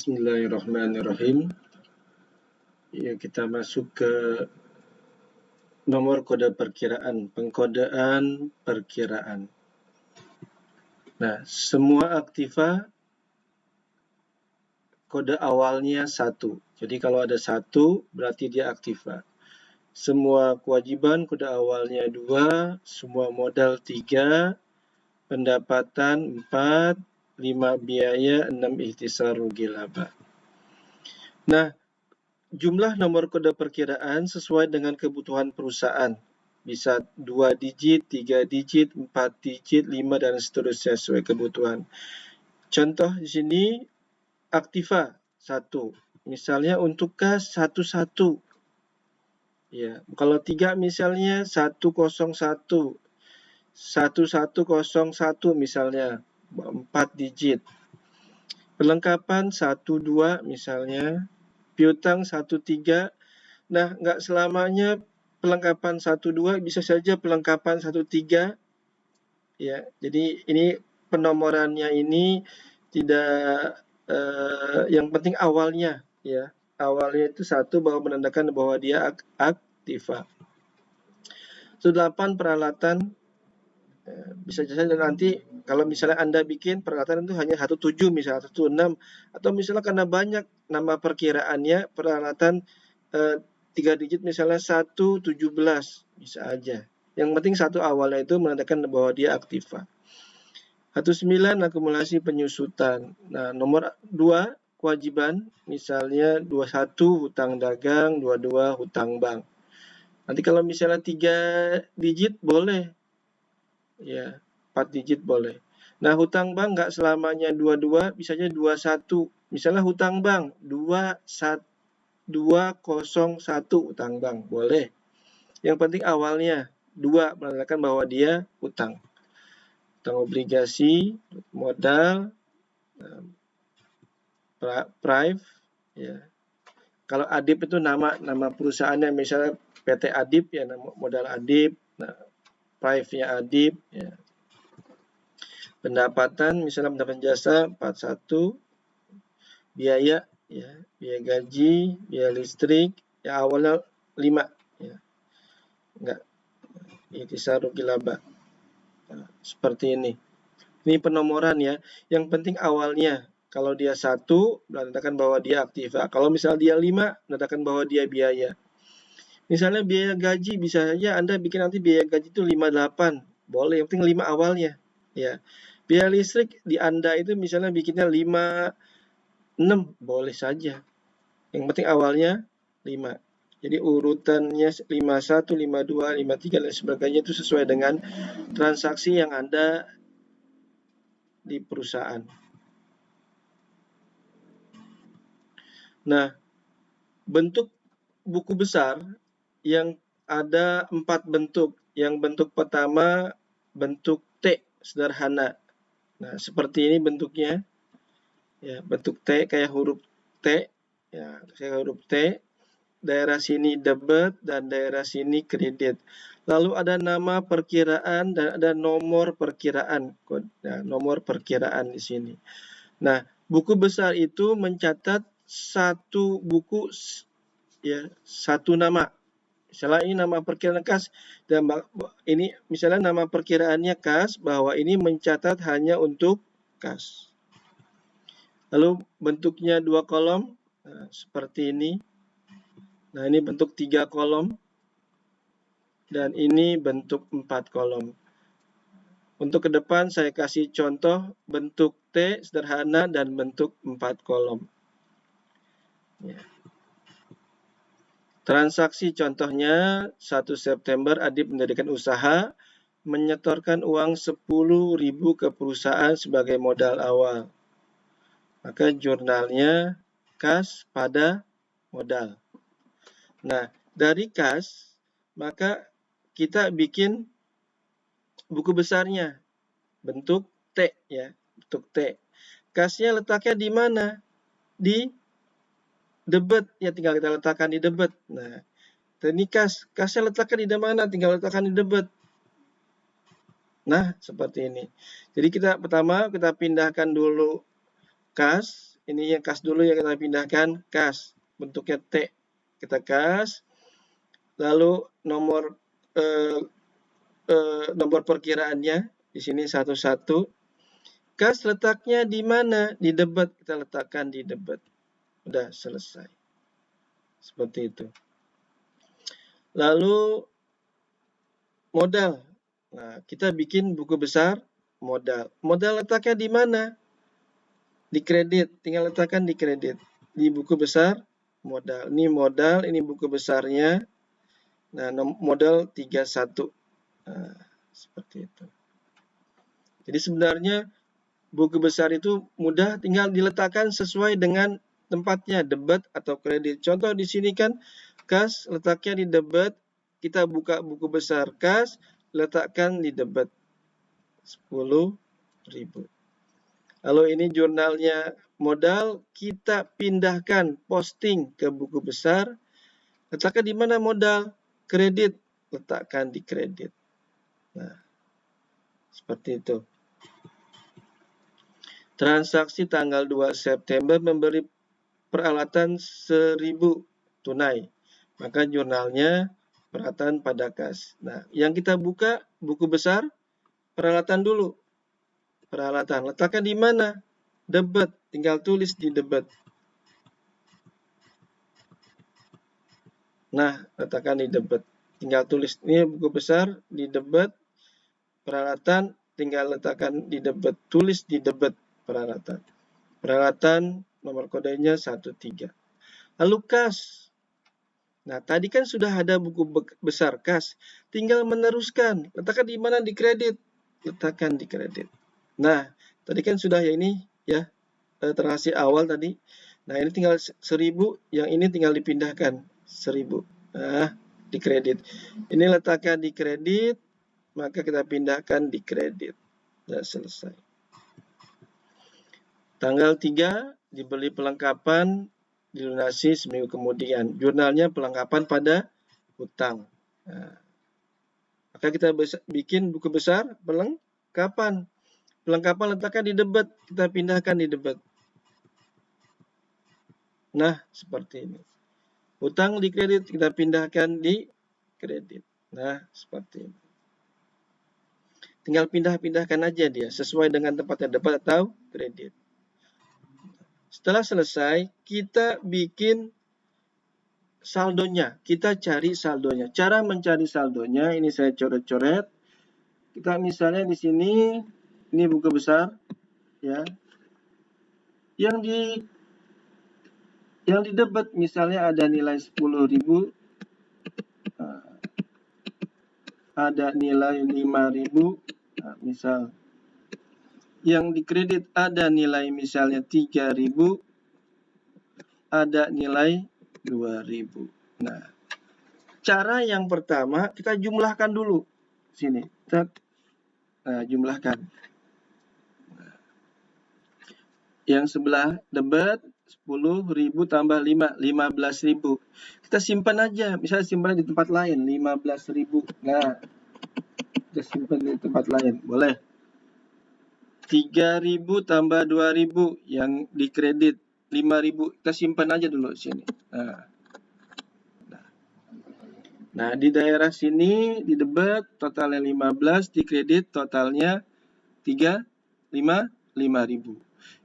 Bismillahirrahmanirrahim. Ya, kita masuk ke nomor kode perkiraan, pengkodean perkiraan. Nah, semua aktiva kode awalnya 1. Jadi kalau ada 1 berarti dia aktiva. Semua kewajiban kode awalnya 2, semua modal 3, pendapatan 4, 5 biaya, 6 ikhtisar rugi laba. Nah, jumlah nomor kode perkiraan sesuai dengan kebutuhan perusahaan. Bisa 2 digit, 3 digit, 4 digit, 5 dan seterusnya sesuai kebutuhan. Contoh di sini aktiva 1. Misalnya untuk kas 11. Ya, kalau 3 misalnya 101. 1101 misalnya 4 digit. Perlengkapan 12 misalnya. Piutang 13. Nah, nggak selamanya perlengkapan 12, bisa saja perlengkapan 13. Ya, jadi ini penomorannya ini tidak yang penting awalnya ya. Awalnya itu 1 bahwa menandakan bahwa dia aktiva. 8 peralatan bisa saja nanti kalau misalnya Anda bikin peralatan itu hanya 17 misalnya 16 atau misalnya karena banyak nama perkiraannya peralatan 3 digit misalnya 117 bisa aja. Yang penting 1 awalnya itu menandakan bahwa dia aktiva. 19 akumulasi penyusutan. Nah, nomor 2 kewajiban misalnya 21 hutang dagang, 22 hutang bank. Nanti kalau misalnya 3 digit boleh. Ya, 4 digit boleh. Nah, hutang bank nggak selamanya 22, bisa aja 21. Misalnya hutang bank 201 hutang bank, boleh. Yang penting awalnya 2 menandakan bahwa dia hutang. Hutang obligasi, modal, prive, ya. Kalau Adib itu nama perusahaannya, misalnya PT Adib ya, modal Adib, nah, prive-nya Adib, ya. Pendapatan, misalnya pendapatan jasa 41, biaya, ya, biaya gaji, biaya listrik, ya awalnya 5, ya. Enggak, ikhtisar rugi laba. Nah, seperti ini. Ini penomoran ya. Yang penting awalnya. Kalau dia 1, menandakan bahwa dia aktiva. Kalau misalnya dia 5, menandakan bahwa dia biaya. Misalnya biaya gaji, bisa saja Anda bikin nanti biaya gaji itu 58. Boleh, yang penting 5 awalnya. Ya. Biaya listrik di Anda itu misalnya bikinnya 56, boleh saja. Yang penting awalnya 5. Jadi urutannya 51, 52, 53 dan sebagainya itu sesuai dengan transaksi yang ada di perusahaan. Nah, bentuk buku besar yang ada 4 bentuk. Yang bentuk pertama bentuk T sederhana. Nah, seperti ini bentuknya. Ya, bentuk T kayak huruf T. Ya, kayak huruf T. Daerah sini debit dan daerah sini kredit. Lalu ada nama perkiraan dan ada nomor perkiraan. Nah, nomor perkiraan di sini. Nah, buku besar itu mencatat satu buku ya, satu nama. Misalnya ini nama perkiraan kas dan ini misalnya nama perkiraannya kas, bahwa ini mencatat hanya untuk kas. Lalu bentuknya 2 kolom, nah, seperti ini. Nah, ini bentuk 3 kolom dan ini bentuk 4 kolom. Untuk ke depan saya kasih contoh bentuk T sederhana dan bentuk 4 kolom. Ya. Transaksi contohnya 1 September Adib mendirikan usaha, menyetorkan uang 10.000 ke perusahaan sebagai modal awal. Maka jurnalnya kas pada modal. Nah, dari kas maka kita bikin buku besarnya bentuk T ya, bentuk T. Kasnya letaknya di mana? Di debit ya, tinggal kita letakkan di debit. Nah, ini kasnya letakkan di mana? Tinggal letakkan di debit. Nah, seperti ini. Jadi kita pertama kita pindahkan dulu kas Ini yang kas dulu yang kita pindahkan, kas. Bentuknya T. Kita kas. Lalu nomor perkiraannya di sini 11. Kas letaknya di mana? Di debat. Kita letakkan di debat. Udah selesai. Seperti itu. Lalu modal. Nah, kita bikin buku besar modal. Modal letaknya di mana? Di kredit. Tinggal letakkan di kredit. Di buku besar modal. Ini modal, ini buku besarnya. Nah, modal 31. Nah, seperti itu. Jadi sebenarnya buku besar itu mudah, tinggal diletakkan sesuai dengan tempatnya, debat atau kredit. Contoh di sini kan kas letaknya di debat, kita buka buku besar kas, letakkan di debat 10.000. Lalu ini jurnalnya modal, kita pindahkan posting ke buku besar, letakkan di mana modal? Kredit, letakkan di kredit. Nah, seperti itu. Transaksi tanggal 2 September memberi peralatan 1.000 tunai. Maka jurnalnya peralatan pada kas. Nah, yang kita buka buku besar, peralatan dulu. Peralatan, letakkan di mana? Debat, tinggal tulis di debat. Nah, letakkan di debat. Tinggal tulis, ini buku besar, di debat, peralatan, tinggal letakkan di debat. Tulis di debat peralatan. Peralatan, nomor kodenya 13. Lalu kas. Nah, tadi kan sudah ada buku besar kas. Tinggal meneruskan. Letakkan di mana? Di kredit. Letakkan di kredit. Nah, tadi kan sudah ya ini ya transaksi awal tadi. Nah, ini tinggal 1.000, yang ini tinggal dipindahkan 1.000. Nah, di kredit. Ini letakkan di kredit, maka kita pindahkan di kredit. Sudah selesai. Tanggal 3 dibeli pelengkapan, dilunasi seminggu kemudian. Jurnalnya pelengkapan pada hutang. Nah, maka kita bikin buku besar pelengkapan. Pelengkapan letakkan di debat, kita pindahkan di debat. Nah, seperti ini. Hutang di kredit, kita pindahkan di kredit. Nah, seperti ini. Tinggal pindah-pindahkan aja dia, sesuai dengan tempatnya debat atau kredit. Setelah selesai, kita bikin saldonya. Kita cari saldonya. Cara mencari saldonya, ini saya coret-coret. Kita misalnya di sini, ini buku besar, ya. Yang di debat misalnya ada nilai 10.000, ada nilai 5.000, nah, misal. Yang di kredit ada nilai misalnya 3.000, ada nilai 2.000. Nah, cara yang pertama kita jumlahkan dulu. Sini, kita jumlahkan. Yang sebelah debat 10.000 tambah 5, 15.000. Kita simpan aja, misalnya simpan di tempat lain, 15.000. Nah, kita simpan di tempat lain, boleh. 3.000 tambah 2.000 yang di kredit, 5.000. Kita simpan aja dulu sini. Nah, di daerah sini di debat totalnya 15, di kredit totalnya 5.000.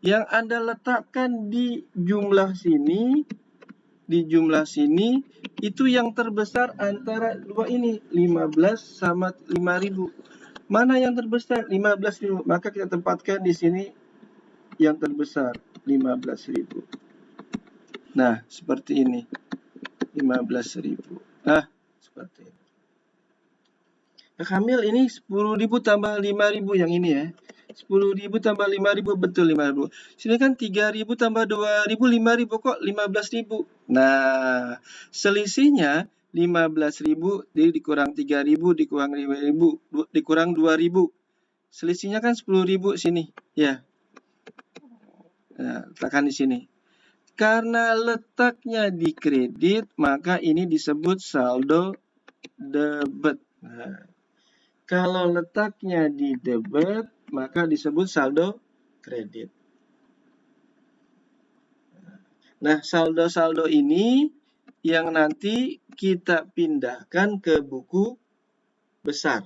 Yang Anda letakkan di jumlah sini, itu yang terbesar antara dua ini, 15 sama 5.000. Mana yang terbesar? 15.000. Maka kita tempatkan di sini yang terbesar, 15.000. Nah, seperti ini. 15.000. Nah, seperti ini. Nah, Kamil ini 10.000 tambah 5.000 yang ini ya. 10.000 tambah 5.000, betul 5.000. Sini kan 3.000 tambah 2.000, 5.000 kok 15.000. Nah, selisihnya 15.000 dikurang 3.000 dikurang 5.000 dikurang 2.000. Selisihnya kan 10.000 sini, ya. Nah, letakkan di sini. Karena letaknya di kredit, maka ini disebut saldo debit. Nah, kalau letaknya di debit, maka disebut saldo kredit. Nah, saldo-saldo ini yang nanti kita pindahkan ke buku besar.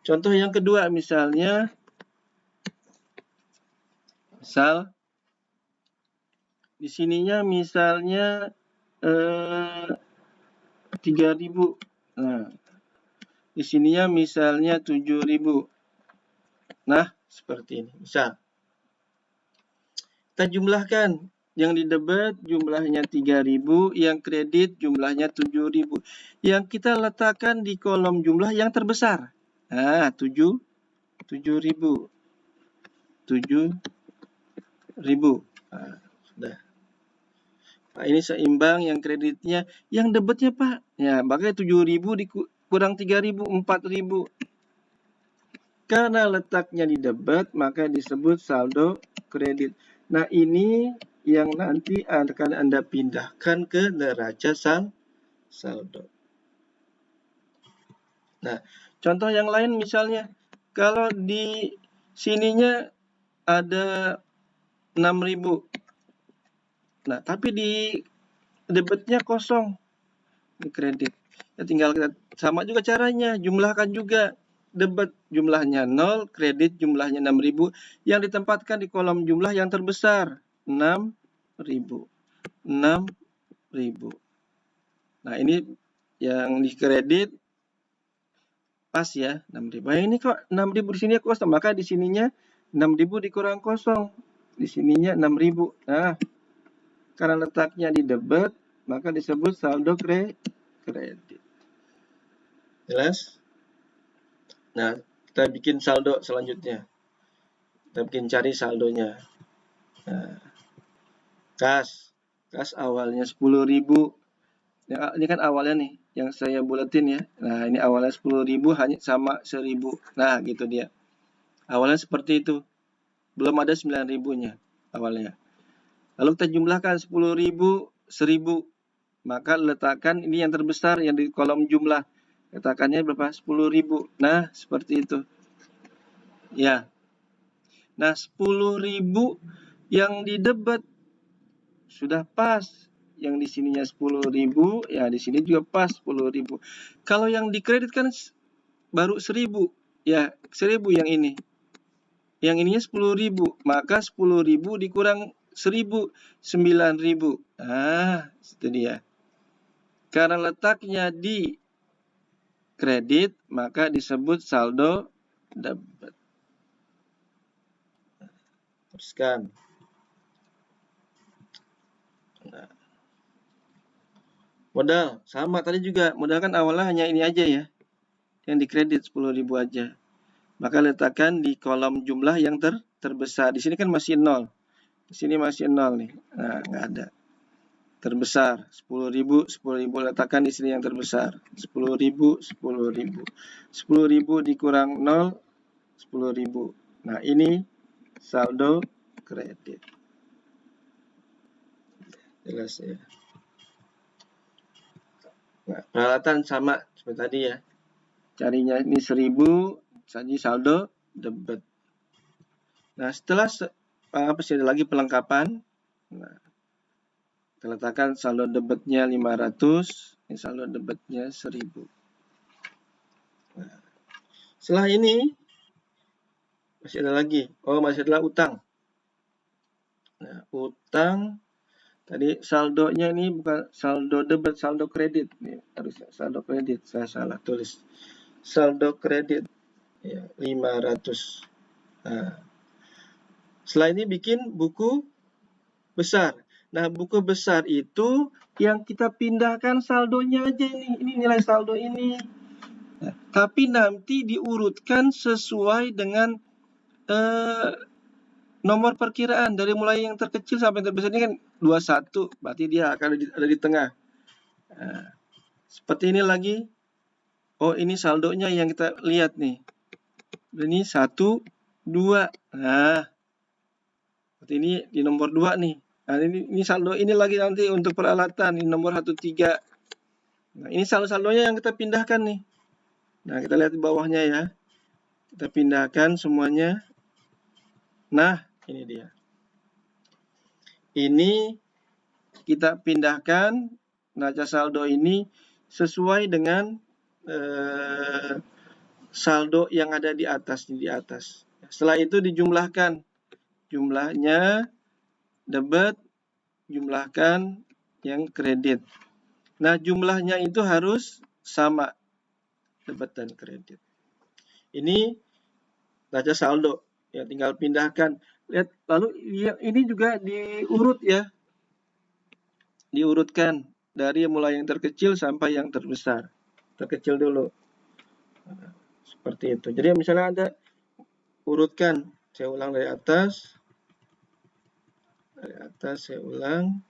Contoh yang kedua misalnya, di sininya misalnya 3.000. Nah, di sininya misalnya 7.000. Nah, seperti ini. Misal, kita jumlahkan. Yang di debit jumlahnya 3.000, yang kredit jumlahnya 7.000. Yang kita letakkan di kolom jumlah yang terbesar. Nah, 7.000. 7.000. Nah, sudah. Nah, ini seimbang yang kreditnya. Yang debitnya, Pak. Ya, makanya 7.000 dikurang 3.000, 4.000. Karena letaknya di debit, maka disebut saldo kredit. Nah, ini yang nanti akan Anda pindahkan ke neraca saldo. Nah, contoh yang lain misalnya, kalau di sininya ada 6.000. Nah, tapi di debitnya kosong di kredit. Ya, tinggal kita sama juga caranya, jumlahkan juga. Debit jumlahnya 0, kredit jumlahnya 6.000, yang ditempatkan di kolom jumlah yang terbesar, 6.000. 6.000. Nah, ini yang di kredit pas ya, 6.000. Nah, ini kok 6.000 di sini kosong, maka di sininya 6.000 dikurang kosong. Di sininya 6.000. Nah, karena letaknya di debit, maka disebut saldo kredit. Jelas? Nah, kita bikin saldo selanjutnya. Kita bikin cari saldonya. Nah, kas awalnya 10.000. Ya, ini kan awalnya nih, yang saya buletin ya. Nah, ini awalnya 10.000 hanya sama 1.000. Nah, gitu dia. Awalnya seperti itu. Belum ada 9.000-nya awalnya. Lalu kita jumlahkan 10.000, 1.000. Maka letakkan ini yang terbesar yang di kolom jumlah. Letakkannya berapa? 10.000. Nah, seperti itu. Ya. Nah, 10.000 yang di debit sudah pas. Yang di sininya 10.000, ya di sini juga pas 10.000. Kalau yang di kredit kan baru 1.000. Ya, 1.000 yang ini. Yang ininya 10.000, maka 10.000 dikurang 1.000, 9.000. Nah, itu dia. Karena letaknya di kredit, maka disebut saldo debit. Teruskan. Nah, modal sama tadi juga. Modal kan awalnya hanya ini aja ya, yang di kredit 10.000 aja. Maka letakkan di kolom jumlah yang terbesar. Di sini kan masih 0. Di sini masih 0 nih. Nah, nggak ada. Terbesar 10.000, 10.000 letakkan di sini yang terbesar. 10.000, 10.000. 10.000 dikurang 0, 10.000. Nah, ini saldo kredit. Jelas ya. Nah, peralatan sama seperti tadi ya. Carinya ini 1.000, jadi saldo debit. Nah, setelah masih ada lagi pelengkapan. Nah, kita letakkan saldo debitnya 500, ini saldo debitnya 1.000. Nah, setelah ini masih ada lagi. Oh, masih ada utang. Nah, utang tadi saldonya ini bukan saldo debit, saldo kredit. Nih, harusnya saldo kredit. Saya salah tulis. Saldo kredit ya 500. Nah, setelah ini bikin buku besar. Nah, buku besar itu yang kita pindahkan saldonya aja ini. Ini nilai saldo ini. Nah, tapi nanti diurutkan sesuai dengan nomor perkiraan. Dari mulai yang terkecil sampai yang terbesar ini kan 21. Berarti dia akan ada di tengah. Nah, seperti ini lagi. Oh, ini saldonya yang kita lihat nih. Ini 1, 2. Nah, seperti ini di nomor 2 nih. Nah, ini saldo ini lagi nanti untuk peralatan. Ini nomor 1, 3. Nah, ini saldo-saldonya yang kita pindahkan nih. Nah, kita lihat di bawahnya ya. Kita pindahkan semuanya. Nah, ini dia. ini kita pindahkan neraca saldo ini sesuai dengan saldo yang ada di atas. Setelah itu dijumlahkan, jumlahnya debit, jumlahkan yang kredit. Nah, jumlahnya itu harus sama, debit dan kredit. Ini neraca saldo, ya tinggal pindahkan. Lihat, lalu ini juga diurut ya, diurutkan dari mulai yang terkecil sampai yang terbesar. Terkecil dulu, seperti itu. Jadi misalnya ada urutkan, saya ulang dari atas saya ulang.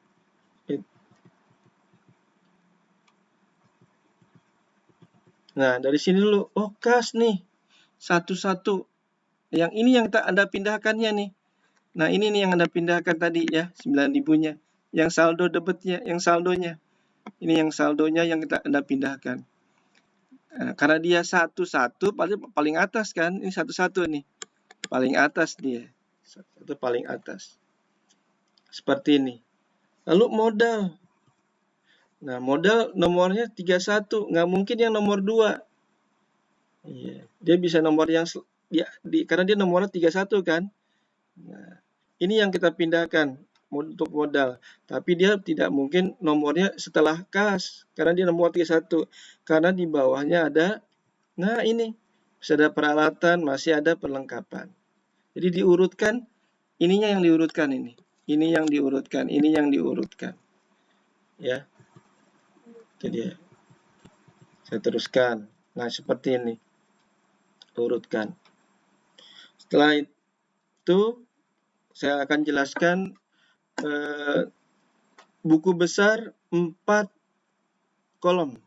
Nah, dari sini dulu, oh kas nih, satu-satu. Yang ini yang Anda pindahkannya nih. Nah, ini nih yang Anda pindahkan tadi ya, 9.000-nya. Yang saldo debitnya, yang saldonya. Ini yang saldonya yang Anda pindahkan. Nah, karena dia satu-satu, paling atas kan, ini satu-satu nih. Paling atas dia, satu paling atas. Seperti ini. Lalu modal. Nah, modal nomornya 31, nggak mungkin yang nomor 2. Iya, dia bisa nomor yang karena dia nomornya 31 kan. Nah, ini yang kita pindahkan untuk modal. Tapi dia tidak mungkin nomornya setelah kas, karena dia nomor 31. Karena di bawahnya ada, nah ini, masih ada peralatan, masih ada perlengkapan. Jadi diurutkan, ininya yang diurutkan ini. Ini yang diurutkan, ini yang diurutkan. Ya, itu dia. Saya teruskan. Nah, seperti ini. Urutkan. Setelah itu, saya akan jelaskan buku besar 4 kolom.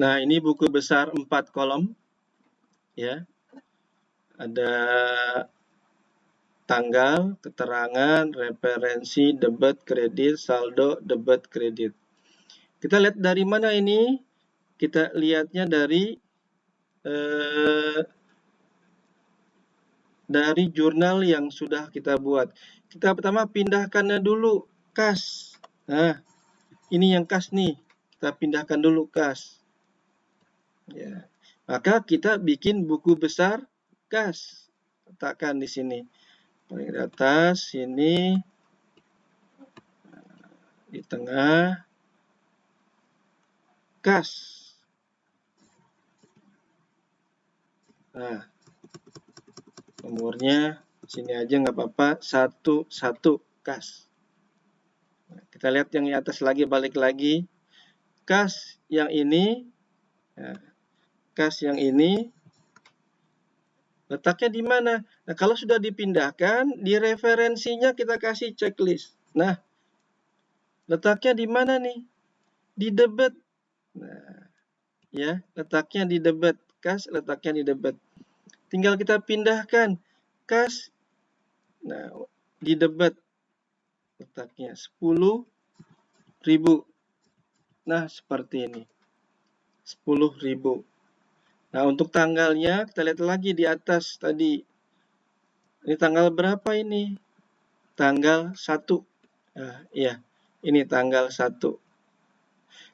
Nah, ini buku besar 4 kolom. Ya. Ada tanggal, keterangan, referensi, debit, kredit, saldo, debit, kredit. Kita lihat dari mana ini? Kita lihatnya dari jurnal yang sudah kita buat. Kita pertama pindahkannya dulu, kas. Nah, ini yang kas nih. Kita pindahkan dulu kas. Ya. Maka kita bikin buku besar kas. Letakkan di sini. Paling di atas, sini. Di tengah. Kas. Nah, nomornya sini aja nggak apa-apa, 1 kas. Nah, kita lihat yang di atas lagi, balik lagi. Kas yang ini, nah, kas yang ini letaknya di mana? Nah, kalau sudah dipindahkan, di referensinya kita kasih checklist. Nah, letaknya di mana nih? Di debit. Nah, ya, letaknya di debit. Kas letaknya di debit. Tinggal kita pindahkan kas. Nah, di debit letaknya 10.000. Nah, seperti ini. 10.000. Nah, untuk tanggalnya kita lihat lagi di atas tadi. Ini tanggal berapa ini? Tanggal 1. Nah, iya. Ini tanggal 1.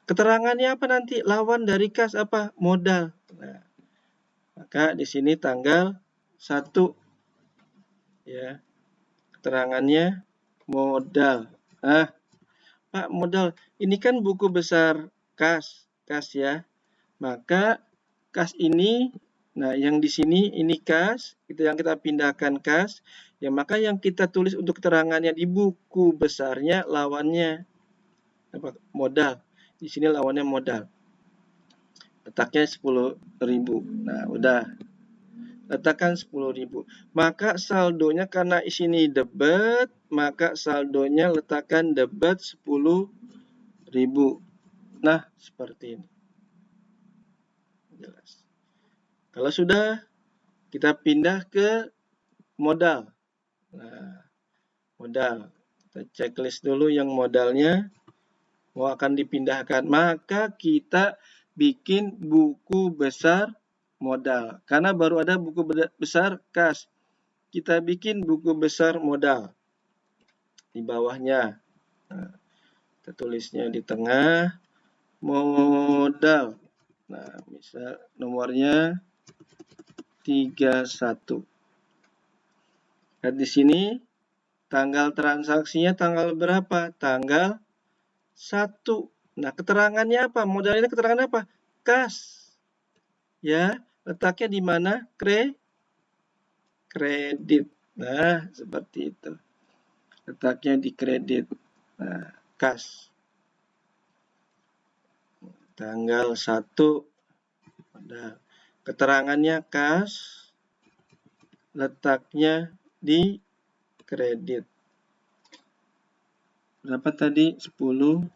Keterangannya apa nanti? Lawan dari kas apa? Modal. Nah, maka di sini tanggal 1. Ya. Keterangannya modal. Nah, Pak, modal. Ini kan buku besar kas ya. Maka kas ini, nah yang di sini ini kas, itu yang kita pindahkan kas. Ya, maka yang kita tulis untuk keterangannya di buku besarnya lawannya apa? Modal. Di sini lawannya modal. Letaknya 10.000. Nah, udah. Letakkan 10.000. Maka saldonya karena di sini debit, maka saldonya letakkan debit 10.000. Nah, seperti ini. jelas. Kalau sudah, kita pindah ke modal. Nah, modal. Kita checklist dulu yang modalnya mau akan dipindahkan. Maka kita bikin buku besar modal. Karena baru ada buku besar kas. Kita bikin buku besar modal. Di bawahnya. Nah, kita tulisnya di tengah. Modal. Nah, misal nomornya 31. Lihat di sini tanggal transaksinya tanggal berapa? Tanggal 1. Nah, keterangannya apa? Modal ini keterangan apa? Kas. Ya, letaknya di mana? Kredit. Nah, seperti itu. Letaknya di kredit. Nah, kas. Tanggal 1. Nah, keterangannya kas. Letaknya di kredit. Berapa tadi? 10.000.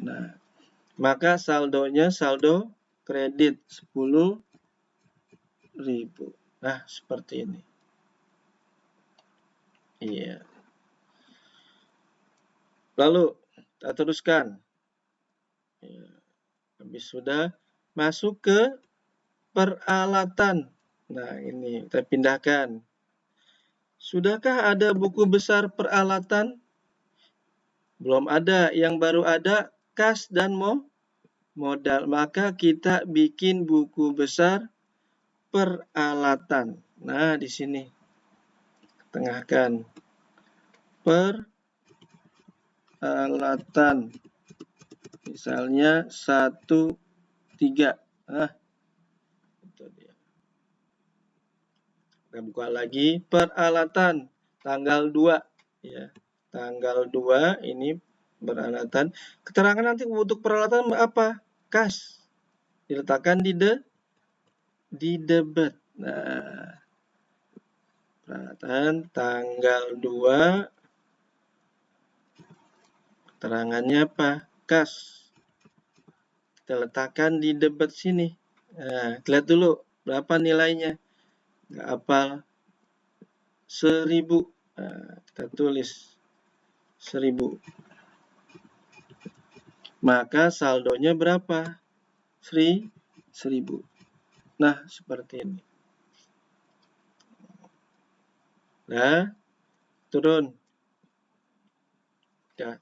Nah, maka saldonya saldo kredit 10.000. Nah, seperti ini. Iya. Lalu, kita teruskan. Ya. Habis sudah masuk ke peralatan. Nah, ini kita pindahkan. Sudahkah ada buku besar peralatan? Belum ada. Yang baru ada kas dan modal. Maka kita bikin buku besar peralatan. Nah, di sini. Tengahkan. Peralatan. Misalnya 1.3. Nah, itu dia. Kita buka lagi peralatan tanggal 2 ya. Tanggal 2 ini peralatan. Keterangan nanti untuk peralatan apa? Kas. Diletakkan di debit. Nah, peralatan tanggal 2 keterangannya apa? Kas. Kita letakkan di debit sini. Nah, lihat dulu berapa nilainya. Nggak hafal. 1.000. Nah, kita tulis 1.000. Maka saldonya berapa? 1.000. Nah, seperti ini. Nah, turun. Ya,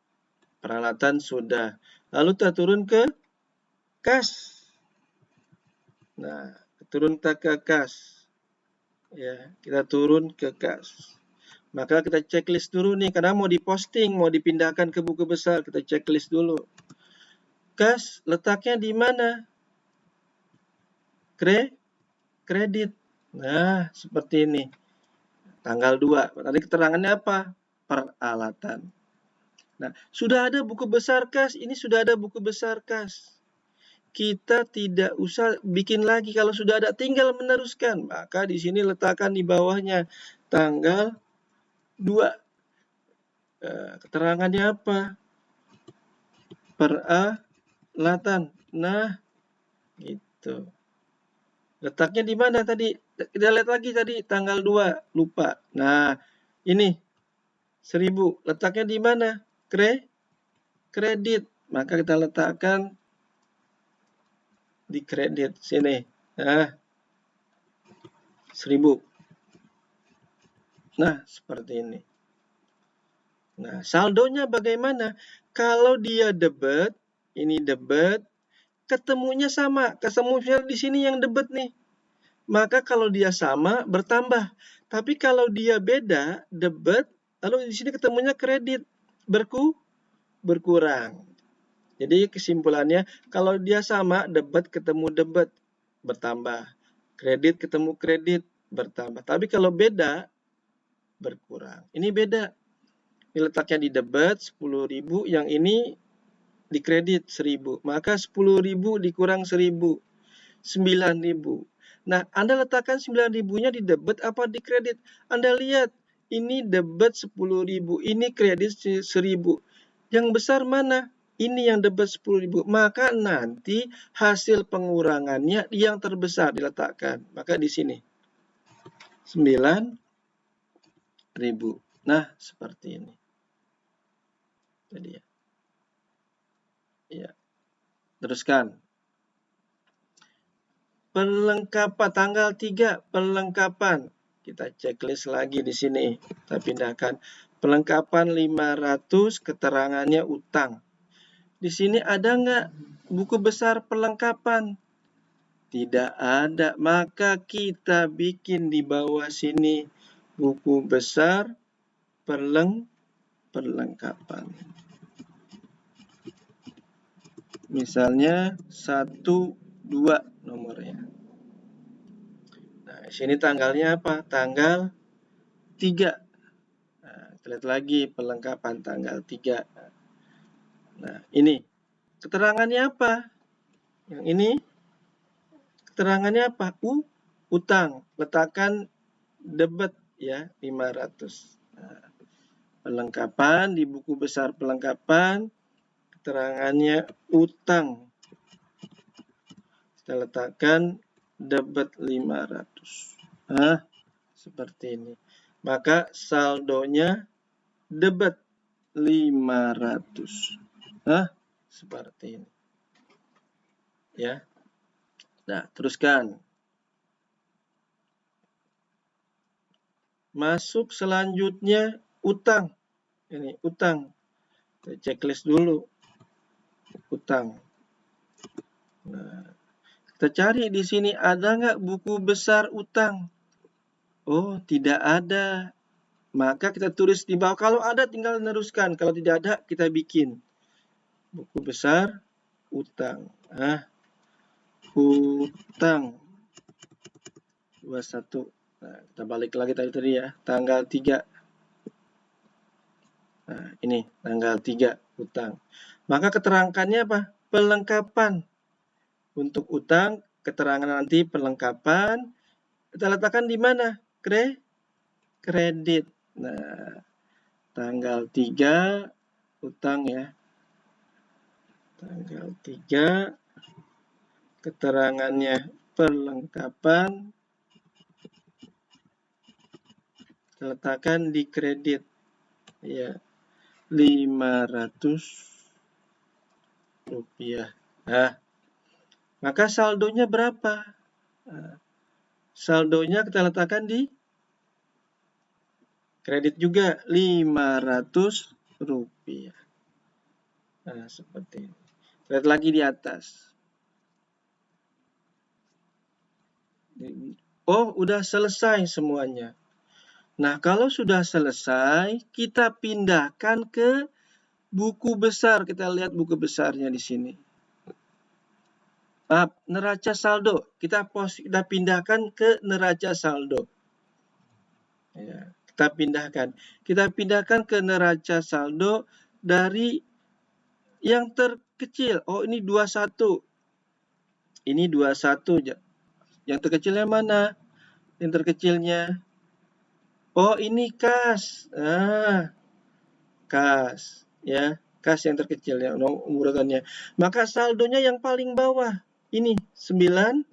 peralatan sudah. Lalu kita turun ke kas. Nah, turun ke kas. Ya, kita turun ke kas. Maka kita checklist dulu nih, karena mau diposting, mau dipindahkan ke buku besar, kita checklist dulu. Kas letaknya di mana? Kredit. Nah, seperti ini. Tanggal 2. Tadi keterangannya apa? Peralatan. Nah, sudah ada buku besar kas. Ini sudah ada buku besar kas. Kita tidak usah bikin lagi. Kalau sudah ada, tinggal meneruskan. Maka di sini letakkan di bawahnya tanggal 2. Keterangannya apa? Peralatan. Nah, gitu. Letaknya di mana tadi? Kita lihat lagi tadi tanggal 2. Lupa. Nah, ini 1.000. Letaknya di mana? Kredit. Maka kita letakkan di kredit sini. Nah, 1.000. Nah, seperti ini. Nah, saldonya bagaimana? Kalau dia debit, ini debit, ketemunya sama. Ketemunya di sini yang debit nih. Maka kalau dia sama, bertambah. Tapi kalau dia beda, debit, lalu di sini ketemunya kredit, berkurang. Jadi kesimpulannya, kalau dia sama, debit ketemu debit, bertambah. Kredit ketemu kredit, bertambah. Tapi kalau beda, berkurang. Ini beda. Ini letaknya di debit 10.000, yang ini di kredit 1.000. Maka 10.000 dikurang 1.000, 9.000. Nah, Anda letakkan 9.000-nya di debit apa di kredit? Anda lihat, ini debit 10.000, ini kredit 1.000. Yang besar mana? ini yang debit 10.000, maka nanti hasil pengurangannya yang terbesar diletakkan. Maka di sini 9.000. Nah, seperti ini. Tadi ya. Ya. Teruskan. Perlengkapan tanggal 3, perlengkapan. Kita checklist lagi di sini. Kita pindahkan. Perlengkapan 500, keterangannya utang. Di sini ada nggak buku besar perlengkapan? Tidak ada. Maka kita bikin di bawah sini buku besar perlengkapan. Misalnya 1, 2 nomornya. Nah, di sini tanggalnya apa? Tanggal 3. Nah, kita lihat lagi perlengkapan tanggal 3. Nah, ini keterangannya apa? Yang ini keterangannya apa? Utang. Letakkan debit ya, 500. Nah, perlengkapan di buku besar perlengkapan, keterangannya utang. Kita letakkan debit 500. Nah, seperti ini. Maka saldonya debit 500. Nah, seperti ini. Ya. Nah, teruskan. Masuk selanjutnya utang. Ini utang. Kita checklist dulu. Utang. Nah, kita cari di sini ada nggak buku besar utang? Oh, tidak ada. Maka kita tulis di bawah. Kalau ada tinggal meneruskan. Kalau tidak ada kita bikin. Buku besar utang. Nah, utang 21. Nah, kita balik lagi tadi ya. Tanggal 3. Nah, ini tanggal 3 utang. Maka keterangannya apa? Perlengkapan. Untuk utang, keterangan nanti perlengkapan. Kita letakkan di mana? Kredit. Nah, tanggal 3 utang ya. Tanggal 3 keterangannya perlengkapan. Kita letakkan di kredit. Ya. 500 rupiah. Nah, maka saldonya berapa? Nah, saldonya kita letakkan di kredit juga 500 rupiah. Nah, seperti ini. Lihat lagi di atas. Oh, udah selesai semuanya. Nah, kalau sudah selesai, kita pindahkan ke buku besar. Kita lihat buku besarnya di sini. Neraca saldo. Kita pindahkan ke neraca saldo. Ya, kita pindahkan. Kita pindahkan ke neraca saldo dari yang terkecil. Oh, ini 21. Ini 21. Yang terkecilnya mana? Yang terkecilnya. Oh, ini kas. Kas. Ya, kas yang terkecil ya, urutannya. Maka saldonya yang paling bawah. Ini 9.000.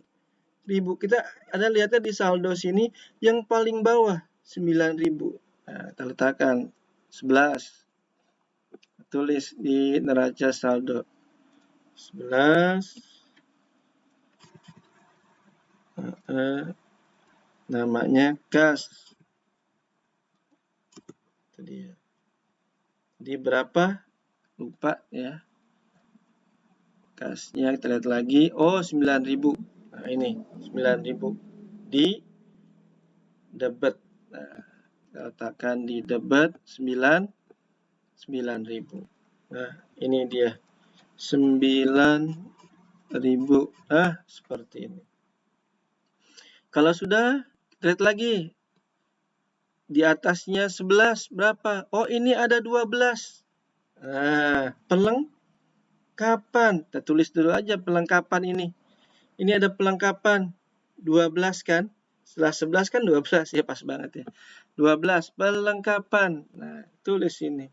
Kita ada lihatnya di saldo sini yang paling bawah 9.000. Nah, kita letakkan 11. Tulis di neraca saldo 11. Namanya kas. Jadi berapa? Lupa ya. Kasnya kita lihat lagi. Oh, 9.000. Nah, ini 9.000 di debit. Nah, kita letakkan di debit 9.000. Nah, ini dia 9.000. Seperti ini. Kalau sudah, lihat lagi. Di atasnya 11 berapa? Oh, ini ada 12. Nah, perlengkapan. Kita tulis dulu aja perlengkapan ini. Ini ada perlengkapan 12 kan? Setelah 11 kan 12 ya, pas banget ya. 12 perlengkapan. Nah, tulis ini.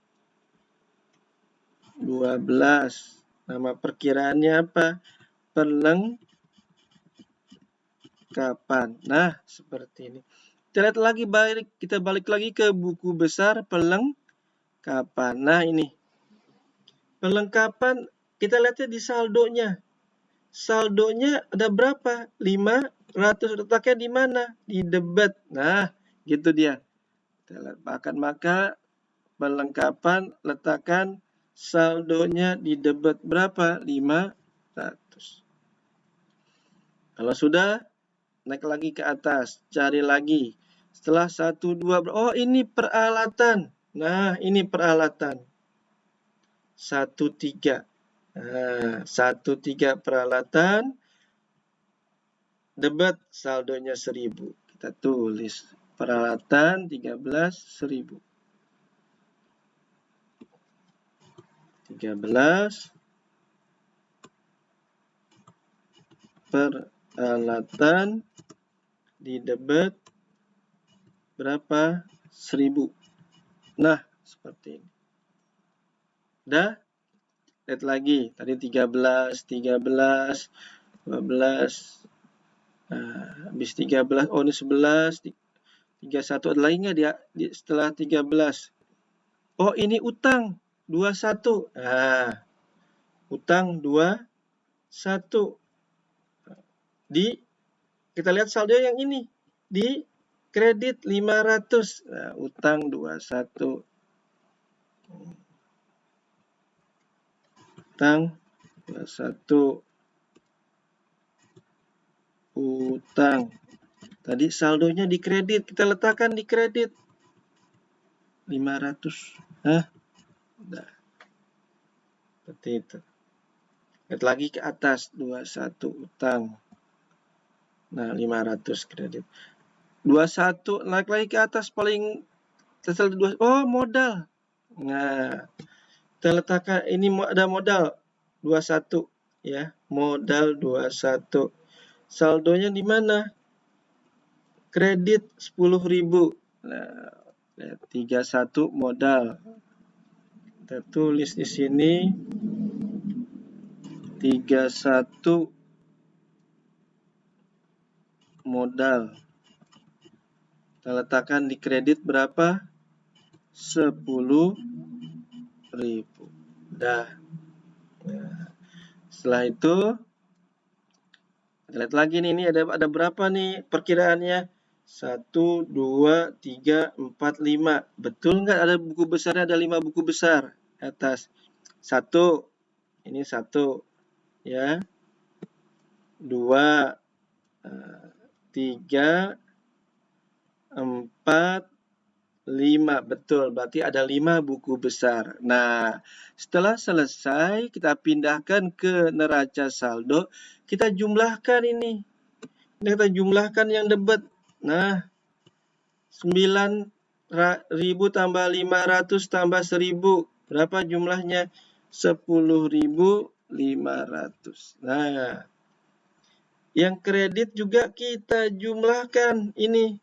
12. Nama perkiraannya apa? Perlengkapan. Nah, seperti ini. Kita lihat lagi, kita balik lagi ke buku besar perlengkapan. Nah, ini. Perlengkapan, kita lihatnya di saldonya. Saldonya ada berapa? 500. Letaknya di mana? Di debit. Nah, gitu dia. Kita lihat, maka perlengkapan letakkan saldonya di debit berapa? 500. Kalau sudah, naik lagi ke atas, cari lagi. Setelah 1, 2, oh ini peralatan. Nah, ini peralatan. 1, 3. Nah, 1, 3 peralatan. Debit saldonya 1000. Kita tulis peralatan 13 1000. 13 peralatan di debit berapa? 1000. Nah, seperti ini. Udah? Lihat lagi. Tadi 13, 12. Nah, habis 13. Oh, ini 11. 31. Ada lagi nggak dia setelah 13? Oh, ini utang. 21. Nah, utang 21. Kita lihat saldo yang ini. Di kredit 500. Nah, utang 21. Utang 21. Utang. Tadi saldonya di kredit. Kita letakkan di kredit. 500. Hah? Udah. Seperti itu. Lihat lagi ke atas. 21 utang. Nah, 500 kredit. 21. Naik lagi ke atas. Paling terserah 2. Oh, modal. Nah, kita letakkan. Ini ada modal. 21. Ya, modal 21. Saldonya di mana? Kredit 10.000. Nah, 31 modal. Kita tulis di sini 31 modal. Kita letakkan di kredit berapa? 10.000. Dah. Nah, setelah itu kita lihat lagi nih, ini ada berapa nih perkiraannya? 1, 2, 3, 4, 5. Betul nggak ada buku besarnya? Ada 5 buku besar atas. 1, ini 1, ya. 2, 3, 4, 5. Betul, berarti ada 5 buku besar. Nah, setelah selesai, kita pindahkan ke neraca saldo. Kita jumlahkan ini. Ini kita jumlahkan yang debit. Nah, 9.000 tambah 500 tambah 1.000. Berapa jumlahnya? 10.500. Nah, yang kredit juga kita jumlahkan ini.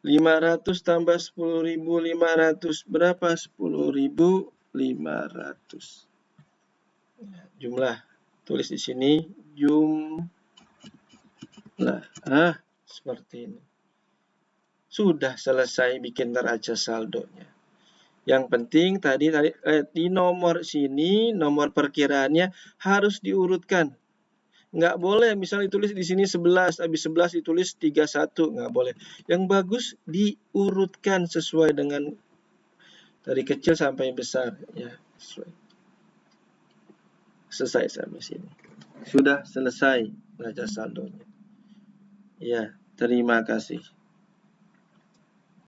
500 tambah 10.500. Berapa? 10.500. Jumlah. Tulis di sini. Jumlah. Nah, seperti ini. Sudah selesai bikin neraca saldonya. Yang penting tadi di nomor sini, nomor perkiraannya harus diurutkan. Nggak boleh misalnya ditulis di sini 11, habis 11 ditulis 31, nggak boleh. Yang bagus diurutkan sesuai dengan dari kecil sampai besar, ya. Selesai sampai sini. Sudah selesai neraca saldonya. Ya, terima kasih.